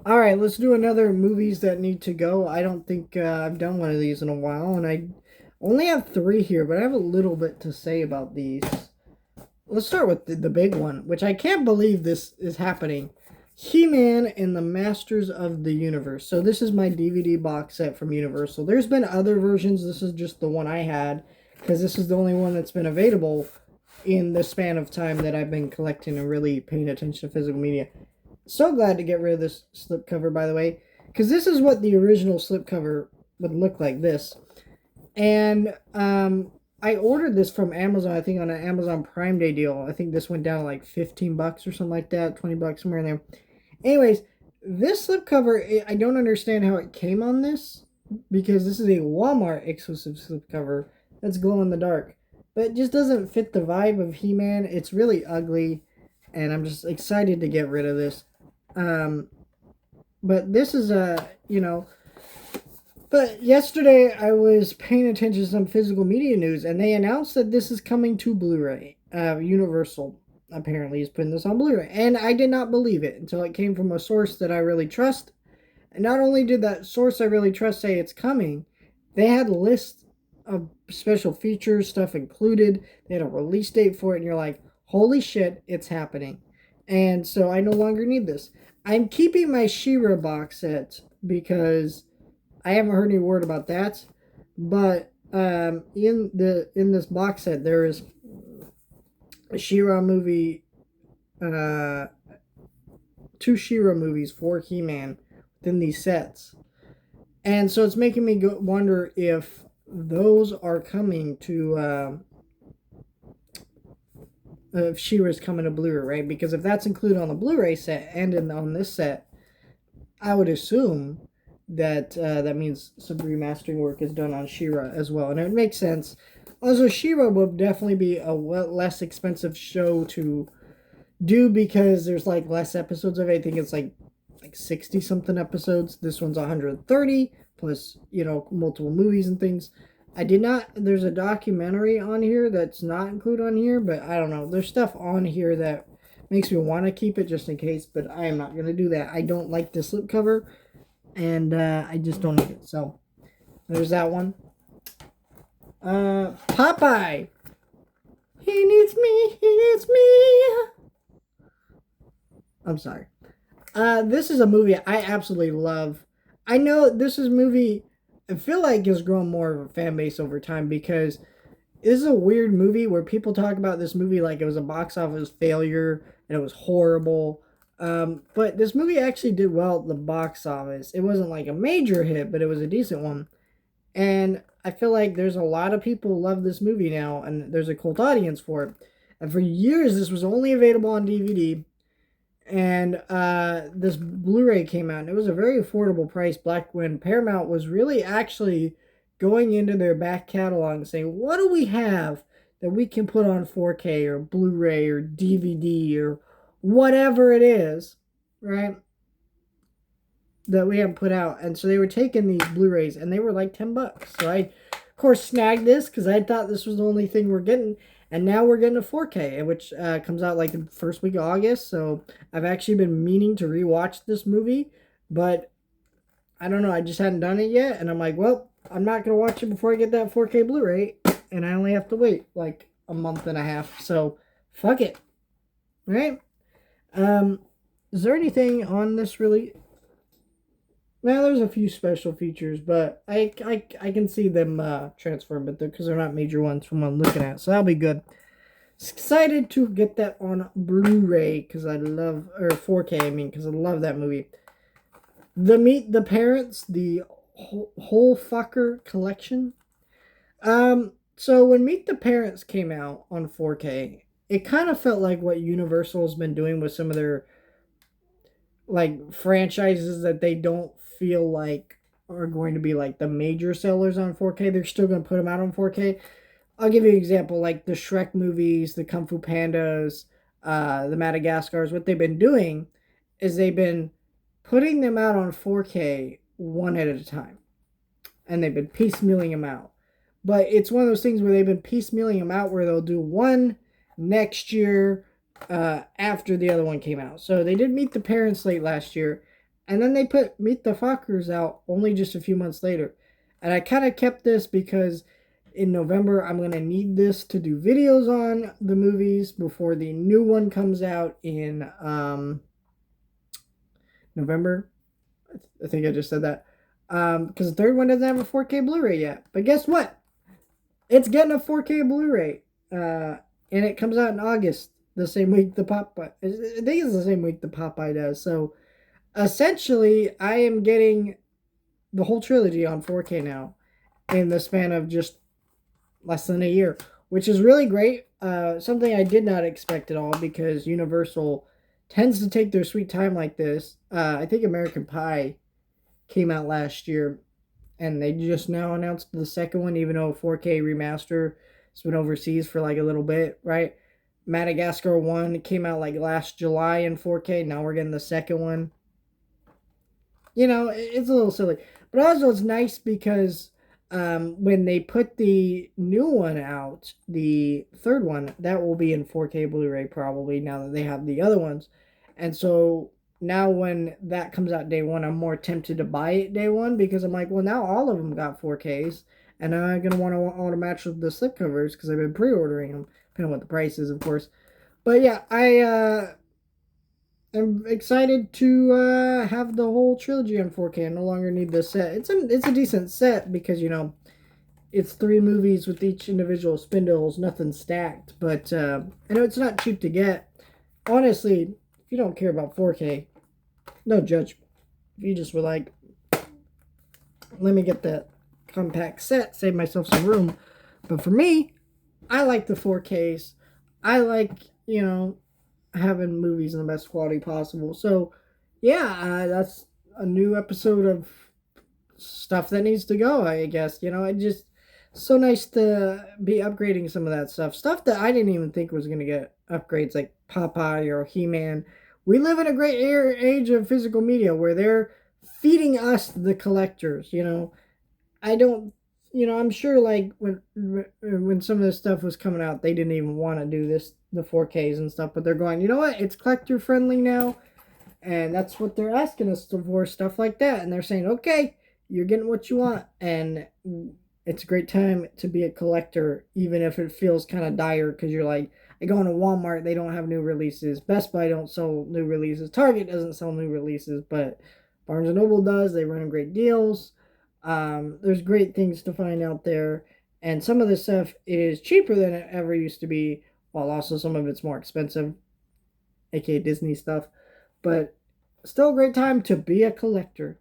All right, let's do another movies that need to go. I don't think I've done one of these in a while, and I only have three here, but I have a little bit to say about these. Let's start with the big one, which I can't believe this is happening. He-Man and the Masters of the Universe. So this is my DVD box set from Universal. There's been other versions. This is just the one I had because this is the only one that's been available in the span of time that I've been collecting and really paying attention to physical media. So glad to get rid of this slipcover, by the way, because this is what the original slipcover would look like. This, and I ordered this from Amazon. I think on an Amazon Prime Day deal. I think this went down to like $15 or something like that, $20 somewhere in there. Anyways, this slipcover, I don't understand how it came on this because this is a Walmart exclusive slipcover that's glow in the dark, but it just doesn't fit the vibe of He-Man. It's really ugly, and I'm just excited to get rid of this. Um, but this is but yesterday I was paying attention to some physical media news, and they announced that this is coming to Blu-ray. Universal apparently is putting this on Blu-ray, and I did not believe it until it came from a source that I really trust. And not only did that source I really trust say it's coming, they had lists of special features, stuff included. They had a release date for it, and you're like, holy shit, it's happening. And so I no longer need this. I'm keeping my She-Ra box set because I haven't heard any word about that. But in this box set there is a She-Ra movie, uh, two She-Ra movies for He-Man within these sets, and so it's making me wonder if those are coming to if She-Ra's coming to Blu-ray, right? Because if that's included on the Blu-ray set and on this set, I would assume that that means some remastering work is done on She-Ra as well, and it makes sense. Also, She-Ra would definitely be a less expensive show to do because there's like less episodes of it. I think it's like 60 something episodes. This one's 130 plus, multiple movies and things. I did not, there's a documentary on here that's not included on here, but I don't know. There's stuff on here that makes me want to keep it just in case, but I am not going to do that. I don't like the slipcover, and I just don't need it. So there's that one. Popeye. He needs me. He needs me. I'm sorry. This is a movie I absolutely love. I know this is a movie I feel like has grown more of a fan base over time because this is a weird movie where people talk about this movie like it was a box office failure and it was horrible. But this movie actually did well at the box office. It wasn't like a major hit, but it was a decent one. And I feel like there's a lot of people who love this movie now, and there's a cult audience for it. And for years, this was only available on DVD, and this Blu-ray came out, and it was a very affordable price back when Paramount was really actually going into their back catalog and saying, what do we have that we can put on 4K or Blu-ray or DVD or whatever it is, right? That we haven't put out. And so they were taking these Blu-rays, and they were like $10. So I, of course, snagged this because I thought this was the only thing we're getting. And now we're getting a 4K, which comes out like the first week of August. So I've actually been meaning to rewatch this movie, but I don't know. I just hadn't done it yet. And I'm like, well, I'm not going to watch it before I get that 4K Blu-ray. And I only have to wait like a month and a half. So fuck it. Right? Is there anything on this really? Well, there's a few special features, but I can see them transferring, but because they're not major ones from what I'm looking at, so that'll be good. Excited to get that on Blu-ray because I love, or 4K, I mean, because I love that movie. The Meet the Parents, the whole fucker collection. So when Meet the Parents came out on 4K, it kind of felt like what Universal's been doing with some of their like franchises that they don't feel like are going to be like the major sellers on 4K. They're still going to put them out on 4K. I'll give you an example, like the Shrek movies, the Kung Fu Pandas, the Madagascars. What they've been doing is they've been putting them out on 4K one at a time, and they've been piecemealing them out. But it's one of those things where they've been piecemealing them out where they'll do one next year after the other one came out. So they did Meet the Parents late last year. And then they put Meet the Fockers out only just a few months later. And I kind of kept this because in November I'm going to need this to do videos on the movies before the new one comes out in November. I think I just said that. Because the third one doesn't have a 4K Blu-ray yet. But guess what? It's getting a 4K Blu-ray. And it comes out in August, the same week the Popeye. I think it's the same week the Popeye does. So essentially, I am getting the whole trilogy on 4K now in the span of just less than a year, which is really great. Something I did not expect at all because Universal tends to take their sweet time like this. I think American Pie came out last year, and they just now announced the second one, even though 4K remaster has been overseas for like a little bit, right? Madagascar 1 came out like last July in 4K. Now we're getting the second one. You know, it's a little silly. But also, it's nice because when they put the new one out, the third one, that will be in 4K Blu ray probably now that they have the other ones. And so now when that comes out day one, I'm more tempted to buy it day one because I'm like, well, now all of them got 4Ks. And I'm going to want to match with the slipcovers because I've been pre ordering them, depending on what the price is, of course. But yeah, I'm excited to have the whole trilogy on 4K. I no longer need the set. It's a decent set because it's 3 movies with each individual spindles, nothing stacked. But I know it's not cheap to get. Honestly, if you don't care about 4K, no judgment. If you just were like, let me get that compact set, save myself some room. But for me, I like the 4Ks. I like having movies in the best quality possible. So, yeah, that's a new episode of stuff that needs to go, I guess. It just so nice to be upgrading some of that stuff that I didn't even think was going to get upgrades, like Popeye or He-Man. We live in a great age of physical media where they're feeding us the collectors. I don't I'm sure like when some of this stuff was coming out, they didn't even want to do the 4Ks and stuff, but they're going, you know what, it's collector friendly now, and that's what they're asking us for, stuff like that, and they're saying, okay, you're getting what you want, and it's a great time to be a collector, even if it feels kind of dire, because you're like, I go into Walmart, they don't have new releases, Best Buy don't sell new releases, Target doesn't sell new releases, but Barnes & Noble does. They run great deals. There's great things to find out there, and some of this stuff is cheaper than it ever used to be, while also some of it's more expensive, aka Disney stuff. But still a great time to be a collector.